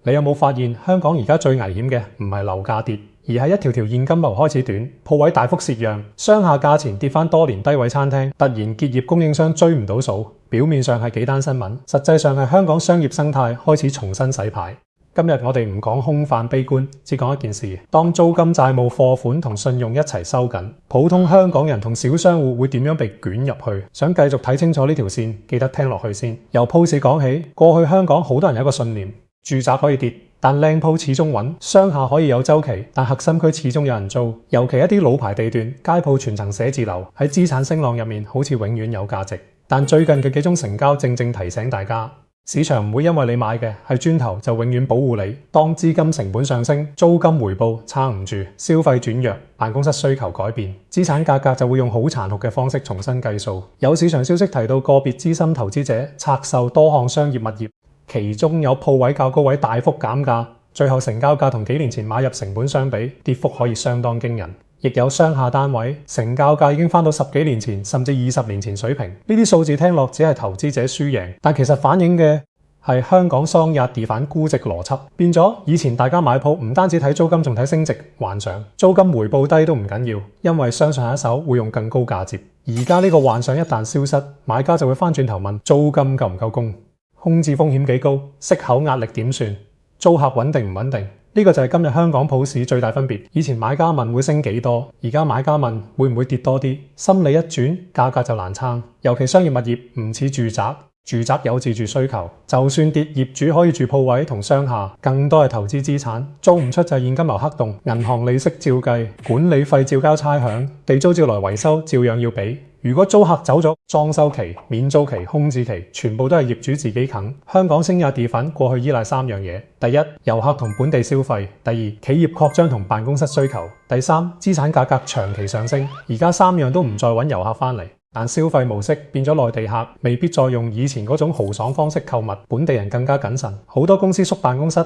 你有冇發現香港而家最危險嘅唔係樓價跌，而係一條條現金流開始短，鋪位大幅蝕讓，商廈價錢跌返多年低位餐廳，突然結業供應商追唔到數。表面上係幾單新聞，實際上係香港商業生態開始重新洗牌。今日我哋唔講空泛悲觀，只講一件事：當租金、債務、貨款同信用一齊收緊，普通香港人同小商戶會點樣被捲入去？想繼續睇清楚呢條線，記得聽落去先。由鋪市講起，過去香港好多人有一個信念：住宅可以跌，但靚鋪始終穩；商廈可以有周期，但核心區始終有人租。尤其一啲老牌地段、街鋪、全層寫字樓喺資產聲浪入面，好似永遠有價值。但最近嘅幾宗成交正正提醒大家，市場唔會因為你買嘅係磚頭就永遠保護你。當資金成本上升，租金回報撐唔住，消費轉弱，辦公室需求改變，資產價格就會用好殘酷嘅方式重新計數。有市場消息提到個別資深投資者拆售多項商業物業，其中有鋪位較高位大幅減價，最後成交價同幾年前買入成本相比，跌幅可以相當驚人。亦有商廈單位成交價已經返到10幾年前甚至20年前水平。呢啲數字聽落只係投資者輸贏，但其實反映嘅係香港桑亞地反估值邏輯。變咗以前大家買鋪唔單止睇租金，仲睇升值幻想，租金回報低都唔緊要，因為相信下一手會用更高價接。而家呢個幻想一旦消失，買家就會返轉頭問租金夠唔夠供，空置風險幾高，息口壓力點算，租客穩定唔穩定。呢個就係今日香港鋪市最大分別。以前買家問會升幾多，而家買家問會唔會跌多啲。心理一轉，價格就難撐。尤其商業物業唔似住宅，住宅有自住需求，就算跌，業主可以住鋪位同商廈，更多係投資資產。租唔出就係現金流黑洞，銀行利息照計，管理費照交差餉，地租照來維修照樣要俾。如果租客走咗，裝修期、免租期、空置期，全部都係業主自己啃。香港升壓地粉過去依賴3樣嘢：第一，遊客同本地消費；第二，企業擴張同辦公室需求；第三，資產價格長期上升。而家3樣都唔再揾遊客返嚟，但消費模式變咗，內地客未必再用以前嗰種豪爽方式購物，本地人更加謹慎。好多公司縮辦公室，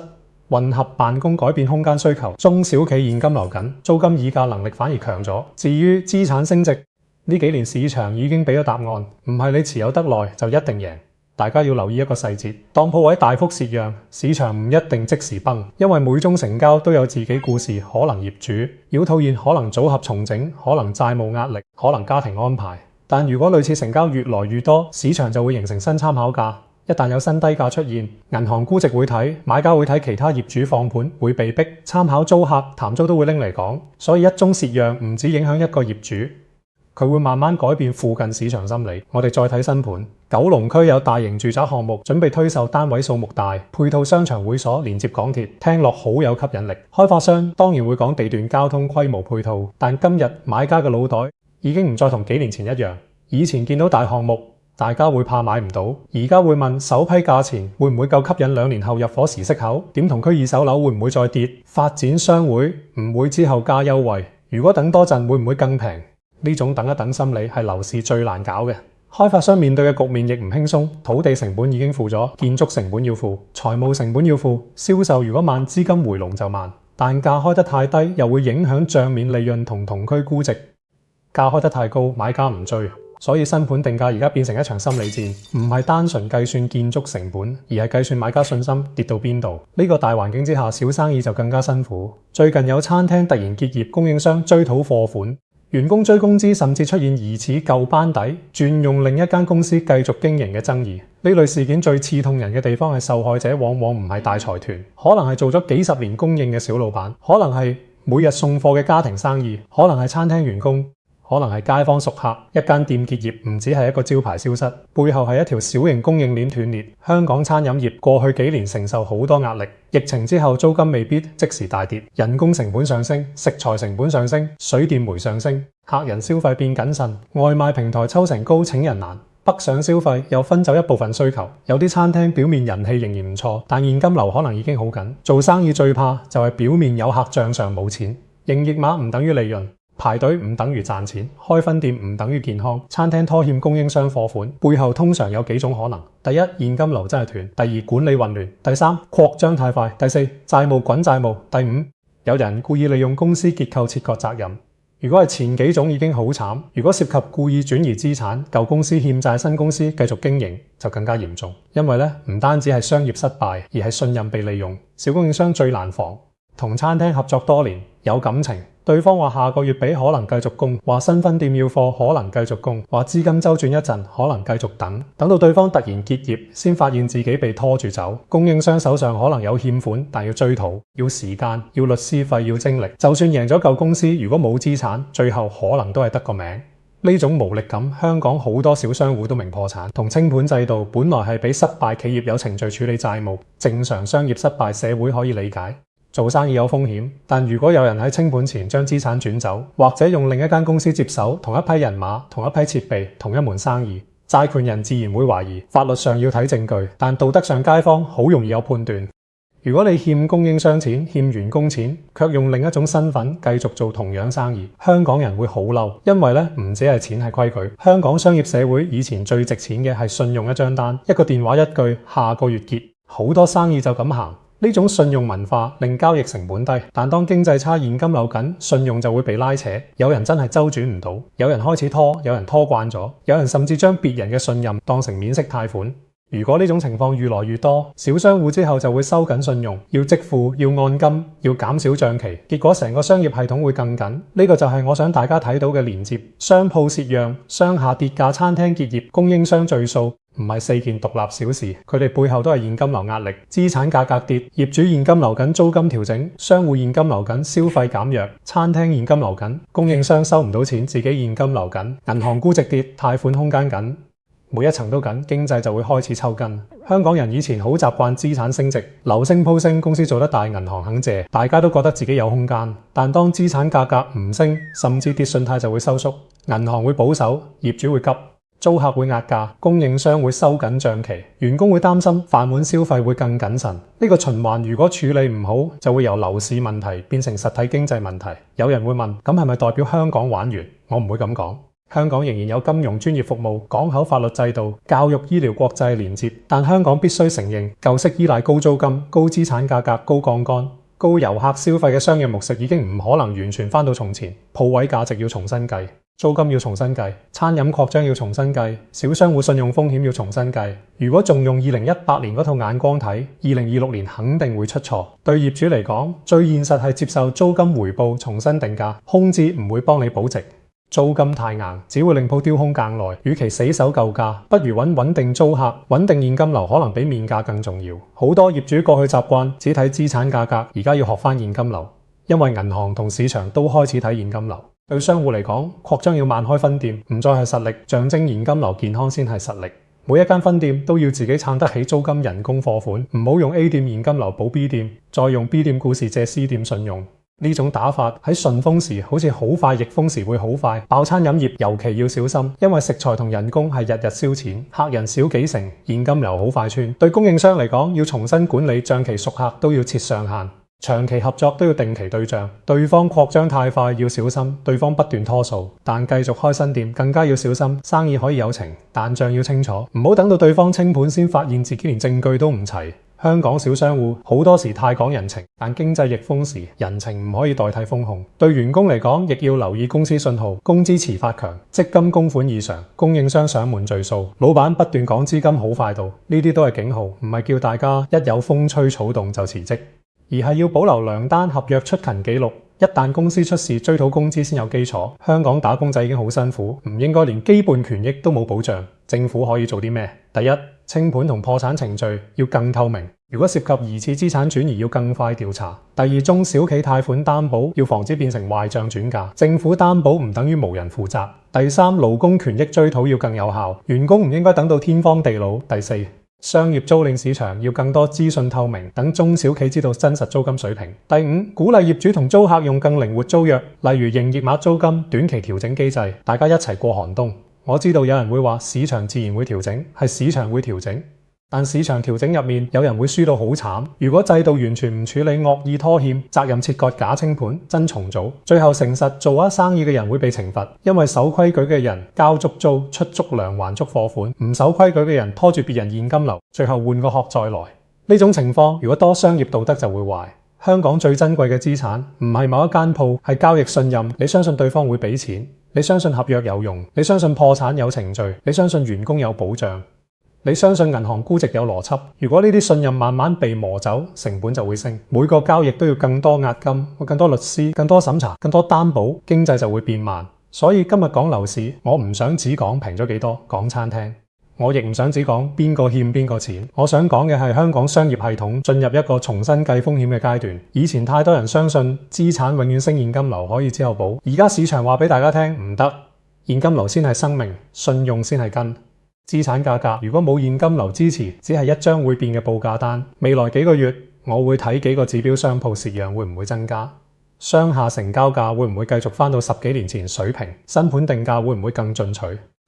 混合辦公改變空間需求，中小企現金流緊，租金議價能力反而強咗。至於資產升值，呢幾年市場已經俾咗答案，唔係你持有得耐就一定贏。大家要留意一個細節，當鋪位大幅蝕讓，市場唔一定即時崩，因為每宗成交都有自己故事，可能業主要套現，可能組合重整，可能債務壓力，可能家庭安排。但如果類似成交越來越多，市場就會形成新參考價。一旦有新低價出現，銀行估值會睇，買家會睇其他業主放盤，會被逼參考租客談租都會拎嚟講。所以一宗蝕讓唔止影響一個業主，佢會慢慢改變附近市場心理。我哋再睇新盤，九龍區有大型住宅項目準備推售，單位數目大，配套商場會所連接港鐵，聽落好有吸引力。開發商當然會講地段、交通、規模、配套，但今日買家嘅腦袋已經唔再同幾年前一樣。以前見到大項目，大家會怕買唔到，而家會問首批價錢會唔會夠吸引，2年後入伙時息口點，同區二手樓會唔會再跌，發展商會唔會之後加優惠，如果等多陣會唔會更平。呢種等一等心理係樓市最難搞嘅。開發商面對嘅局面亦唔輕鬆，土地成本已經付咗，建築成本要付，財務成本要付，銷售如果慢，資金回籠就慢，但價開得太低又會影響帳面利潤同同區估值，價開得太高買家唔追，所以新盤定價而家變成一場心理戰，唔係單純計算建築成本，而係計算買家信心跌到邊度。呢個大環境之下，小生意就更加辛苦。最近有餐廳突然結業，供應商追討貨款，員工追工資，甚至出現疑似舊班底轉用另一間公司繼續經營嘅爭議。呢類事件最刺痛人嘅地方係受害者往往唔係大財團，可能係做咗幾十年供應嘅小老闆，可能係每日送貨嘅家庭生意，可能係餐廳員工，可能係街坊熟客。一間店結業唔只係一個招牌消失，背後係一條小型供應鏈斷裂。香港餐飲業過去幾年承受好多壓力，疫情之後租金未必即時大跌，人工成本上升，食材成本上升，水電煤上升，客人消費變謹慎，外賣平台抽成高，請人難，北上消費又分走一部分需求。有啲餐廳表面人氣仍然唔錯，但現金流可能已經好緊。做生意最怕就係表面有客，帳上冇錢。營業額唔等於利潤，排隊唔等於賺錢，開分店唔等於健康。餐廳拖欠供應商貨款，背後通常有幾種可能：第一，現金流真係斷；第二，管理混亂；第三，擴張太快；第四，債務滾債務；第五，有人故意利用公司結構切割責任。如果係前幾種已經好慘，如果涉及故意轉移資產，舊公司欠債新公司繼續經營就更加嚴重，因為唔單止係商業失敗，而係信任被利用。小供應商最難防，同餐廳合作多年，有感情，對方話下個月俾可能繼續供，話新分店要貨可能繼續供，話資金周轉一陣可能繼續等，等到對方突然結業，先發現自己被拖住走。供應商手上可能有欠款，但要追討，要時間，要律師費，要精力。就算贏咗舊公司，如果冇資產，最後可能都係得個名。呢種無力感，香港好多小商戶都明破產。同清盤制度本來係俾失敗企業有程序處理債務，正常商業失敗社會可以理解。做生意有風險，但如果有人喺清盤前將資產轉走，或者用另一間公司接手同一批人馬、同一批設備、同一門生意，債權人自然會懷疑。法律上要睇證據，但道德上街坊好容易有判斷。如果你欠供應商錢、欠員工錢，卻用另一種身份繼續做同樣生意，香港人會好嬲，因為唔止係錢係規矩。香港商業社會以前最值錢嘅係信用一張單，一個電話一句，下個月結，好多生意就咁行。呢種信用文化令交易成本低，但當經濟差、現金流緊，信用就會被拉扯。有人真係周轉唔到，有人開始拖，有人拖慣咗，有人甚至將別人嘅信任當成免息貸款。如果呢種情況越來越多，小商戶之後就會收緊信用，要即付，要按金，要減少賬期，結果成個商業系統會更緊。呢個就係我想大家睇到嘅連接。商鋪蝕讓、商廈跌價、餐廳結業、供應商敘訴，唔係4件獨立小事，佢哋背後都係現金流壓力。資產價格跌，業主現金流緊，租金調整；商戶現金流緊，消費減弱；餐廳現金流緊，供應商收唔到錢，自己現金流緊；銀行估值跌，貸款空間緊。每一層都緊，經濟就會開始抽筋。香港人以前好習慣資產升值，樓升鋪升，公司做得大，銀行肯借，大家都覺得自己有空間。但當資產價格唔升，甚至跌，信貸就會收縮，銀行會保守，業主會急，租客會壓價，供應商會收緊賬期，員工會擔心，飯碗消費會更謹慎。呢個循環如果處理唔好，就會由樓市問題變成實體經濟問題。有人會問，咁係咪代表香港玩完？我唔會咁講。香港仍然有金融專業服務、港口法律制度、教育、醫療、國際連接，但香港必須承認，舊式依賴高租金、高資產價格、高槓桿、高遊客消費嘅商業模式已經唔可能完全返到從前。鋪位價值要重新計，租金要重新計，餐飲擴張要重新計，小商戶信用風險要重新計。如果仲用2018年嗰套眼光睇，2026年肯定會出錯。對業主嚟講，最現實係接受租金回報重新定價，空置唔會幫你保值。租金太硬，只會令鋪丟空更耐。與其死守舊價，不如揾穩定租客，穩定現金流可能比面價更重要。好多業主過去習慣只睇資產價格，而家要學返現金流，因為銀行同市場都開始睇現金流。對商戶嚟講，擴張要慢開分店，唔再係實力，象徵現金流健康先係實力。每一間分店都要自己撐得起租金、人工、貨款，唔好用 A 店現金流補 B 店，再用 B 店故事借 C 店信用。呢種打法喺順風時好似好快，逆風時會好快。爆餐飲業尤其要小心，因為食材同人工係日日燒錢，客人少幾成，現金流好快穿。對供應商嚟講，要重新管理賬期，熟客都要設上限，長期合作都要定期對賬。對方擴張太快要小心，對方不斷拖數，但繼續開新店更加要小心。生意可以有情，但賬要清楚，唔好等到對方清盤先發現自己連證據都唔齊。香港小商戶好多時太講人情，但經濟逆風時，人情唔可以代替風控。對員工嚟講，亦要留意公司信號，工資遲發強，積金供款異常，供應商上門敘數，老闆不斷講資金好快到，呢啲都係警號，唔係叫大家一有風吹草動就辭職，而係要保留糧單、合約、出勤記錄。一旦公司出事，追討工資先有基礎。香港打工仔已經好辛苦，唔應該連基本權益都冇保障。政府可以做啲咩？第一，清盤同破產程序要更透明。如果涉及疑似資產轉移，要更快調查。第二，中小企貸款擔保要防止變成壞賬轉嫁，政府擔保唔等於無人負責。第三，勞工權益追討要更有效，員工唔應該等到天荒地老。第四，商業租賃市場要更多資訊透明，等中小企知道真實租金水平。第五，鼓勵業主同租客用更靈活租約，例如營業額租金、短期調整機制，大家一齊過寒冬。我知道有人會話市場自然會調整，係市場會調整，但市場調整入面有人會輸到好慘。如果制度完全唔處理惡意拖欠、責任切割、假清盤、真重組，最後誠實做咗生意嘅人會被懲罰，因為守規矩嘅人交足租、出足糧、還足貨款，唔守規矩嘅人拖住別人現金流，最後換個殼再來。呢種情況如果多商業道德就會壞。香港最珍貴嘅資產唔係某一間鋪，係交易信任。你相信對方會俾錢，你相信合約有用，你相信破產有程序，你相信員工有保障，你相信銀行估值有邏輯。如果呢啲信任慢慢被磨走，成本就會升。每個交易都要更多押金、更多律師、更多審查、更多擔保，經濟就會變慢。所以今日講樓市，我唔想只講平咗幾多，講餐廳。我亦唔想只講邊個欠邊個錢，我想講嘅係香港商業系統進入一個重新計風險嘅階段。以前太多人相信資產永遠升現金流可以之後補，而家市場話俾大家聽唔得，現金流先係生命，信用先係根。資產價格如果冇現金流支持，只係一張會變嘅報價單。未來幾個月我會睇幾個指標，商鋪蝕讓會唔會增加，商廈成交價會唔會繼續返到10幾年前水平，新盤定價會唔會更進取，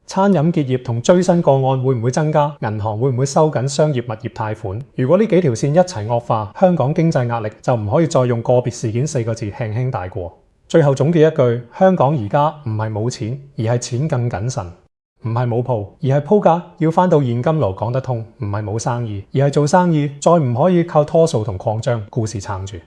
餐飲結業同追薪個案會唔會增加？銀行會唔會收緊商業物業貸款？如果呢幾條線一齊惡化，香港經濟壓力就唔可以再用個別事件4個字輕輕帶過。最後總結一句，香港而家唔係冇錢，而係錢更謹慎；唔係冇鋪，而係鋪價要返到現金流講得通；唔係冇生意，而係做生意再唔可以靠拖數同擴張，故事撐住。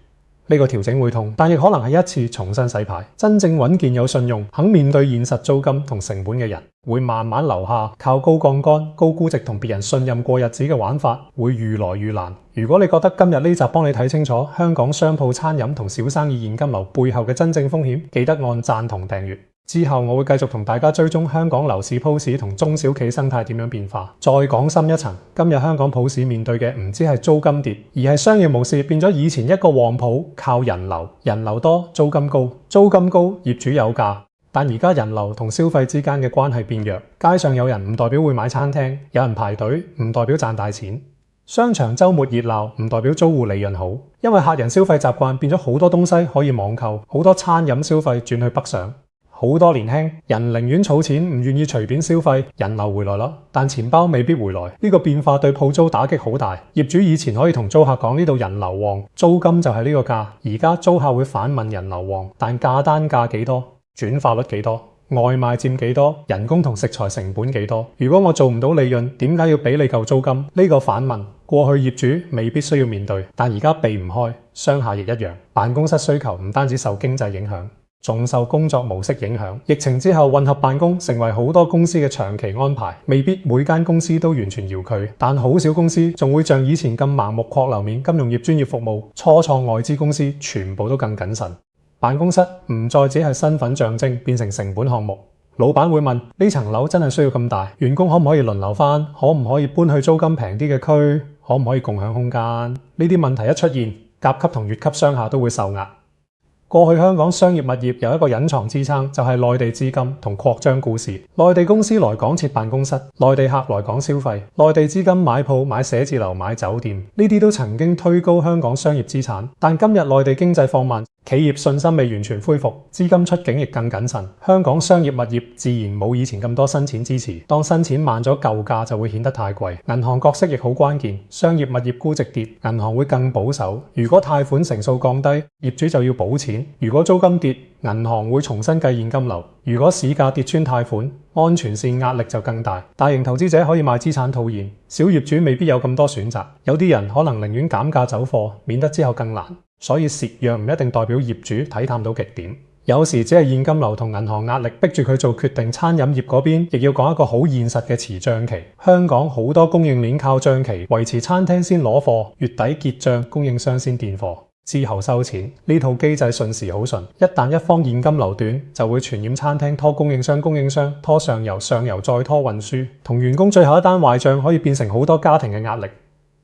呢個調整會痛，但亦可能係一次重新洗牌。真正穩健有信用、肯面對現實租金同成本嘅人，會慢慢留下。靠高槓桿、高估值同別人信任過日子嘅玩法，會愈來愈難。如果你覺得今日呢集幫你睇清楚香港商鋪、餐飲同小生意現金流背後嘅真正風險，記得按讚同訂閱。之後我會繼續同大家追蹤香港樓市鋪市同中小企生態點樣變化，再講深一層。今日香港鋪市面對嘅唔止係租金跌，而係商業模式變咗以前一個旺鋪靠人流，人流多租金高，租金高業主有價。但而家人流同消費之間嘅關係變弱，街上有人唔代表會買餐廳，有人排隊唔代表賺大錢，商場週末熱鬧唔代表租戶利潤好，因為客人消費習慣變咗好多東西可以網購，好多餐飲消費轉去北上。好多年輕人寧願儲錢，唔願意隨便消費，人流回來啦，但錢包未必回來。呢個變化對鋪租打擊好大。業主以前可以同租客講呢度人流旺，租金就係呢個價。而家租客會反問人流旺，但價單價幾多？轉化率幾多？外賣佔幾多？人工同食材成本幾多？如果我做唔到利潤，點解要俾你嚿租金？呢個反問，過去業主未必需要面對，但而家避唔開。商廈亦一樣，辦公室需求唔單止受經濟影響，仲受工作模式影響。疫情之後混合辦公成為好多公司嘅長期安排，未必每間公司都完全遙距，但好少公司仲會像以前咁盲目擴樓面。金融業專業服務、初創外資公司全部都更謹慎。辦公室唔再只係身份象徵，變成成本項目。老闆會問：呢層樓真係需要咁大？員工可唔可以輪流返？可唔可以搬去租金平啲嘅區？可唔可以共享空間？呢啲問題一出現，甲級同乙級商廈都會受壓。過去香港商業物業有一個隱藏支撐，就係內地資金同擴張故事。內地公司來港設辦公室，內地客來港消費，內地資金買鋪、買寫字樓、買酒店，呢啲都曾經推高香港商業資產。但今日內地經濟放慢，企業信心未完全恢復，資金出境亦更謹慎。香港商業物業自然冇以前咁多新錢支持。當新錢慢咗，舊價就會顯得太貴。銀行角色亦好關鍵，商業物業估值跌，銀行會更保守。如果貸款成數降低，業主就要補錢。如果租金跌，銀行會重新計現金流。如果市價跌穿貸款，安全線壓力就更大。大型投資者可以賣資產套現，小業主未必有咁多選擇。有啲人可能寧願減價走貨，免得之後更難。所以蝕讓唔一定代表業主睇淡到極點。有時只係現金流同銀行壓力逼住佢做決定。餐飲業嗰邊亦要講一個好現實嘅持賬期。香港好多供應鏈靠賬期維持，餐廳先攞貨，月底結賬，供應商先墊貨，之後收錢。呢套機制順時好順，一旦一方現金流短，就會傳染餐廳拖供應商，供應商拖上游，上游再拖運輸，同員工最後一單壞賬可以變成好多家庭嘅壓力。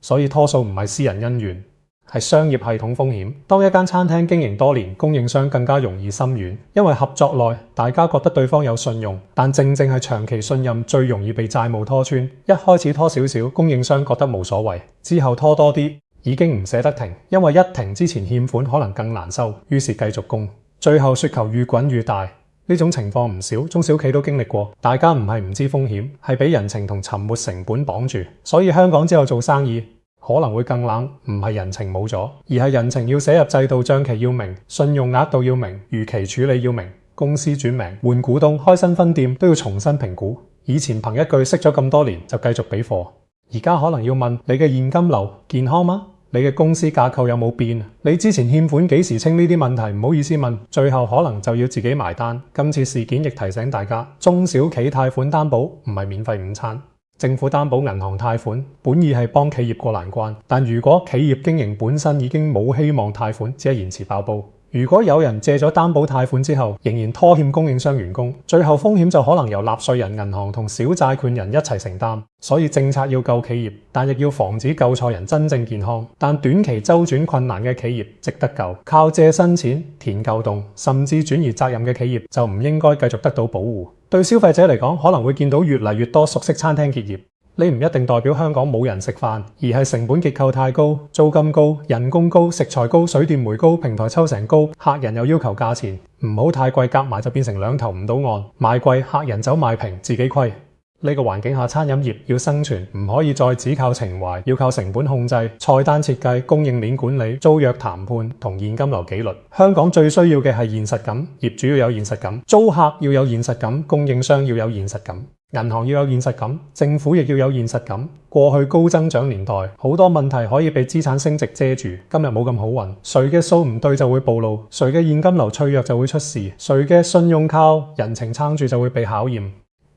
所以拖數唔係私人恩怨，係商業系統風險。當一間餐廳經營多年，供應商更加容易心軟，因為合作耐，大家覺得對方有信用。但正正係長期信任最容易被債務拖穿。一開始拖少少，供應商覺得冇所謂，之後拖多啲，已經唔捨得停，因為一停之前欠款可能更難收，於是繼續供，最後雪球越滾越大。呢種情況唔少，中小企都經歷過。大家唔係唔知風險，係俾人情同沉沒成本綁住。所以香港之後做生意可能會更冷，唔係人情冇咗，而係人情要寫入制度，賬期要明，信用額度要明，逾期處理要明，公司轉名、換股東、開新分店都要重新評估。以前憑一句識咗咁多年就繼續俾貨，而家可能要問你嘅現金流健康嗎？你嘅公司架構有冇變？你之前欠款幾時清？呢啲問題唔好意思問，最後可能就要自己埋單。今次事件亦提醒大家，中小企貸款擔保唔係免費午餐。政府擔保銀行貸款本意係幫企業過難關，但如果企業經營本身已經冇希望貸款，只係延遲爆煲。如果有人借咗擔保貸款之後，仍然拖欠供應商員工，最後風險就可能由納稅人、銀行同小債權人一齊承擔。所以政策要救企業，但亦要防止救錯人真正健康。但短期周轉困難嘅企業值得救，靠借新錢填舊洞，甚至轉移責任嘅企業就唔應該繼續得到保護。對消費者嚟講，可能會見到越嚟越多熟悉餐廳結業。呢唔一定代表香港冇人食飯，而係成本結構太高，租金高，人工高，食材高，水電煤高，平台抽成高，客人又要求價錢唔好太貴，夾埋就變成兩頭唔到岸，賣貴客人走賣平，自己虧。呢個環境下，餐飲業要生存，唔可以再只靠情懷，要靠成本控制、菜單設計、供應鏈管理、租約談判同現金流紀律。香港最需要嘅係現實感，業主要有現實感，租客要有現實感，供應商要有現實感，銀行要有現實感，政府亦要有現實感。過去高增長年代，好多問題可以被資產升值遮住，今日冇咁好運，誰嘅數唔對就會暴露，誰嘅現金流脆弱就會出事，誰嘅信用靠人情撐住就會被考驗。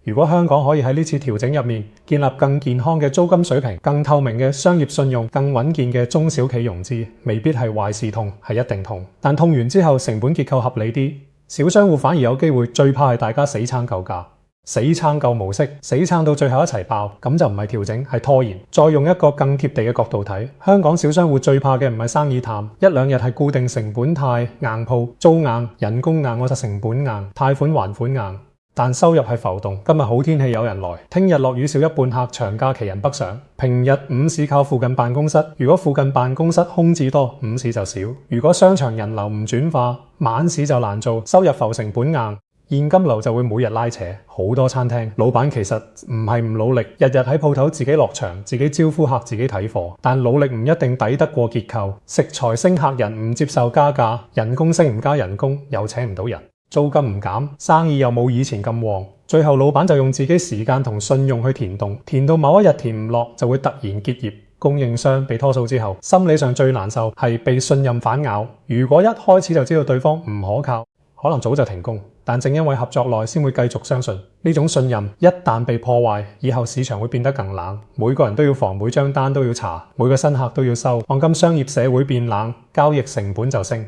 如果香港可以喺呢次調整入面建立更健康嘅租金水平、更透明嘅商業信用、更穩健嘅中小企融資，未必係壞事痛，係一定痛。但痛完之後，成本結構合理啲，小商戶反而有機會。最怕係大家死撐舊價、死撐舊模式、死撐到最後一齊爆，咁就唔係調整，係拖延。再用一個更貼地嘅角度睇，香港小商戶最怕嘅唔係生意淡，一兩日係固定成本太硬鋪，租硬、人工硬，我就成本硬，貸款還款硬。但收入係浮動，今日好天氣有人來，聽日落雨少一半客，長假期人北上。平日午市靠附近辦公室，如果附近辦公室空置多，午市就少。如果商場人流唔轉化，晚市就難做，收入浮成本硬，現金流就會每日拉扯。好多餐廳老闆其實唔係唔努力，日日喺鋪頭自己落場，自己招呼客，自己睇貨，但努力唔一定抵得過結構。食材升，客人唔接受加價，人工升唔加人工，又請唔到人。租金唔減，生意又冇以前咁旺，最後老闆就用自己時間同信用去填洞，填到某一日填唔落，就會突然結業。供應商被拖數之後，心理上最難受係被信任反咬。如果一開始就知道對方唔可靠，可能早就停工。但正因為合作耐，先會繼續相信。呢種信任一旦被破壞，以後市場會變得更冷。每個人都要防，每張單都要查，每個新客都要收。當今商業社會變冷，交易成本就升。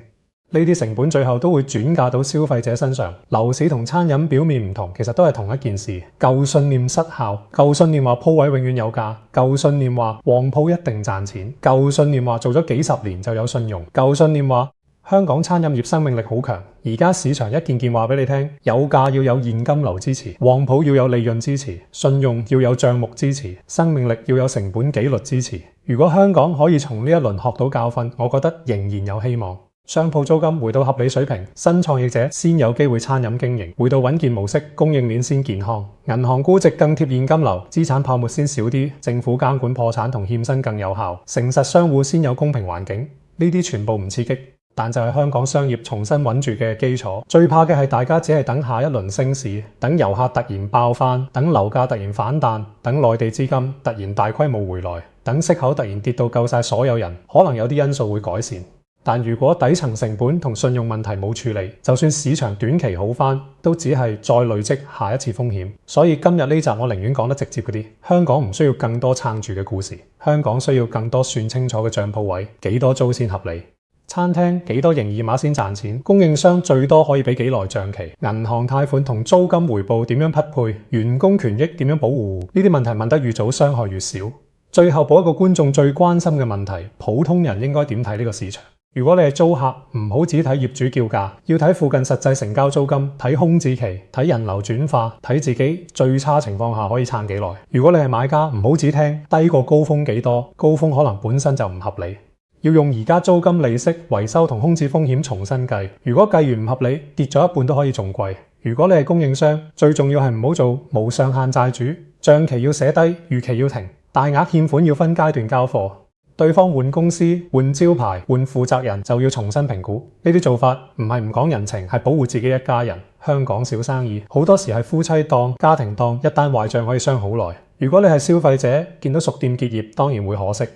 呢啲成本最後都會轉嫁到消費者身上。樓市同餐飲表面唔同，其實都係同一件事。舊信念失效，舊信念話鋪位永遠有價，舊信念話旺鋪一定賺錢，舊信念話做咗幾十年就有信用，舊信念話香港餐飲業生命力好強。而家市場一件件話俾你聽，有價要有現金流支持，旺鋪要有利潤支持，信用要有帳目支持，生命力要有成本紀律支持。如果香港可以從呢一輪學到教訓，我覺得仍然有希望。商鋪租金回到合理水平，新創業者先有機會餐飲經營，回到穩健模式，供應鏈先健康，銀行估值更貼現金流，資產泡沫先少啲，政府監管破產同欠薪更有效，誠實商戶先有公平環境。呢啲全部唔刺激，但就係香港商業重新穩住嘅基礎。最怕嘅係大家只係等下一輪升市，等遊客突然爆翻，等樓價突然反彈，等內地資金突然大規模回來，等息口突然跌到夠晒所有人，可能有啲因素會改善。但如果底層成本同信用問題冇處理，就算市場短期好返，都只係再累積下一次風險。所以今日呢集我寧願講得直接嗰啲，香港唔需要更多撐住嘅故事，香港需要更多算清楚嘅賬鋪位，幾多租先合理，餐廳幾多營業碼先賺錢，供應商最多可以俾幾耐賬期，銀行貸款同租金回報點樣匹配，員工權益點樣保護，呢啲問題問得越早，傷害越少。最後補一個觀眾最關心嘅問題，普通人應該點睇呢個市場？如果你係租客，唔好只睇業主叫價，要睇附近實際成交租金，睇空置期，睇人流轉化，睇自己最差情況下可以撐幾耐。如果你係買家，唔好只聽低過高峰幾多，高峰可能本身就唔合理，要用而家租金、利息、維修同空置風險重新計。如果計完唔合理，跌咗一半都可以仲貴。如果你係供應商，最重要係唔好做無上限債主，賬期要寫低，逾期要停，大額欠款要分階段交貨。對方換公司、換招牌、換負責人就要重新評估。呢啲做法唔係唔講人情，係保護自己一家人。香港小生意好多時係夫妻檔、家庭檔，一單壞賬可以傷好耐。如果你係消費者，見到熟店結業，當然會可惜。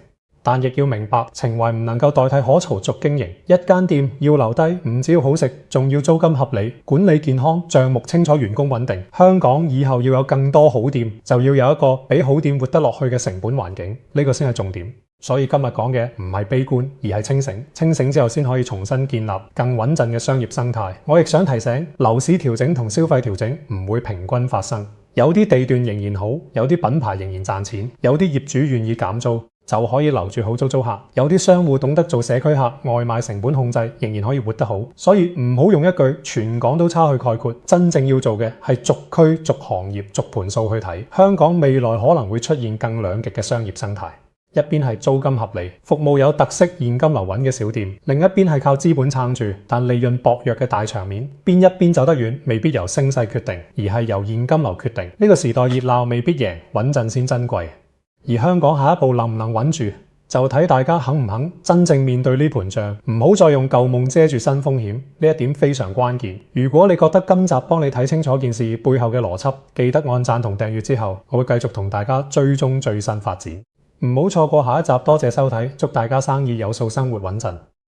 但亦要明白情懷唔能夠代替可持續經營。一間店要留低，唔只要好食，仲要租金合理、管理健康、賬目清楚、員工穩定。香港以後要有更多好店，就要有一個俾好店活得落去嘅成本環境，呢個先係重點。所以今日講嘅唔係悲觀，而係清醒。清醒之後先可以重新建立更穩陣嘅商業生態。我亦想提醒，樓市調整同消費調整唔會平均發生。有啲地段仍然好，有啲品牌仍然賺錢，有啲業主願意減租，就可以留住好租客。有啲商戶懂得做社區客，外賣成本控制，仍然可以活得好。所以唔好用一句全港都差去概括，真正要做嘅係逐區、逐行業、逐盤數去睇。香港未來可能會出現更兩極嘅商業生態。一邊係租金合理、服務有特色、現金流穩嘅小店，另一邊係靠資本撐住但利潤薄弱嘅大場面。邊一邊走得遠，未必由聲勢決定，而係由現金流決定。呢個時代熱鬧未必贏，穩陣先珍貴。而香港下一步能唔能穩住，就睇大家肯唔肯真正面對呢盤仗，唔好再用舊夢遮住新風險。呢一點非常關鍵。如果你覺得今集幫你睇清楚件事背後嘅邏輯，記得按讚同訂閱之後，我會繼續同大家追蹤最新發展。唔好錯過下一集，多謝收睇，祝大家生意有數，生活穩陣。